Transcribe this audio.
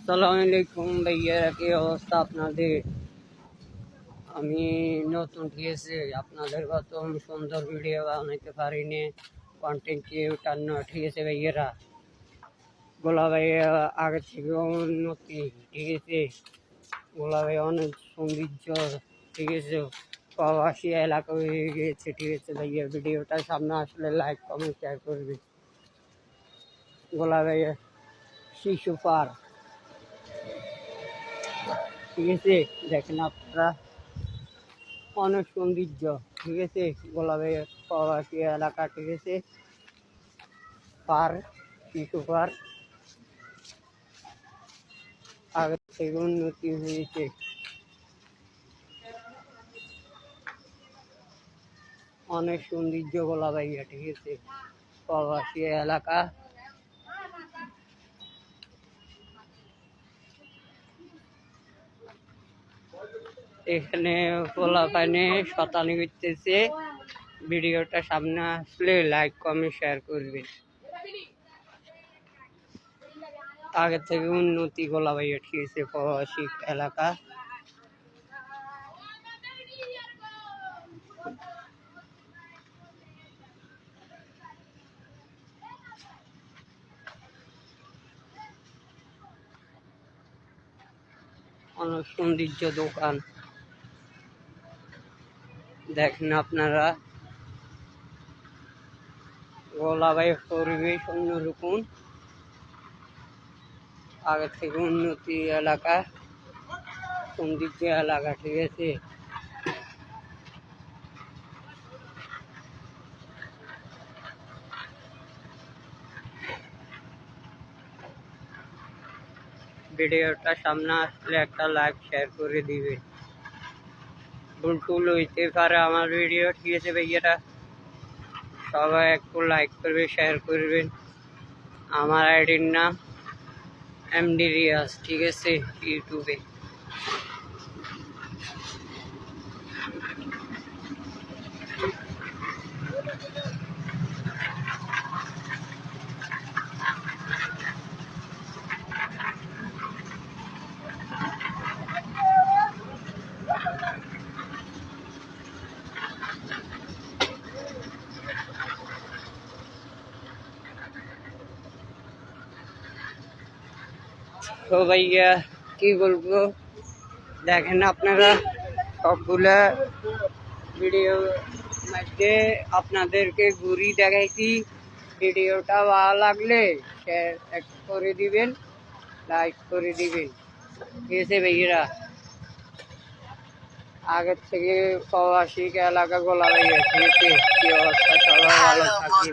আসসালামু আলাইকুম ভাইয়া, কি অবস্থা আপনাদের? আমি নতুন ঠিয়েছি, আপনাদের মতন সুন্দর ভিডিও বানাইতে পারিনি, কন্টেন্ট ক্রিয়েটার না। ঠিক আছে ভাইয়েরা, গোলা ভাইয়া আগে থেকে উন্নতি, ঠিক আছে। গোলা ভাই অনেক সৌন্দর্য, ঠিক আছে, প্রবাসী এলাকা হয়ে গিয়েছে। ঠিক আছে ভাইয়া, ভিডিওটা সামনে আসলে লাইক কমেন্ট শেয়ার করবে। গোলা ভাইয়া শিশু পার্ক, ঠিক আছে, দেখেন আপনারা অনেক সৌন্দর্য। ঠিক আছে, গোলাপের প্রবাসী এলাকা, ঠিক আছে, পার্ক, শিশু পার্ক আগে থেকে উন্নতি হয়েছে। অনেক সৌন্দর্য গোলাপাইয়া, ঠিক আছে, প্রবাসী এলাকা। এখানে গোলাপাইনে শতানি করতেছে। ভিডিওটা সামনে আসলে লাইক কমেন্ট শেয়ার করবেন। আগে থেকে উন্নতি গোলাপাইয়া, ঠিক আছে, প্রবাসী এলাকা। অনেক সৌন্দর্য দোকান, দেখেন আপনারা। গোলাবাই পরিবেশ অন্যরকম, আগে থেকে উন্নতি এলাকা, সৌন্দর্য এলাকা, ঠিক আছে। ভিডিওটা সামনে আসলে একটা লাইক শেয়ার করে দিবে। ভুল হইতে পারে আমার ভিডিও, ঠিক আছে ভাইয়েরা, সবাই একটু লাইক করবে, শেয়ার করবেন। আমার আইডির নাম এমডি রিয়াজ, ঠিক আছে, ইউটিউবে। তো ভাইয়া কি বলবো, দেখেন আপনারা সবগুলা ভিডিও মধ্যে আপনাদেরকে ঘুরি দেখাইছি। ভিডিওটা ভালো লাগলে শেয়ার করে দিবেন, লাইক করে দিবেন, ঠিক আছে ভাইয়েরা। আগের থেকে প্রবাসী এলাকা গোলা ভাইয়া, ঠিক আছে, কি অবস্থা, সবাই ভালো থাকি।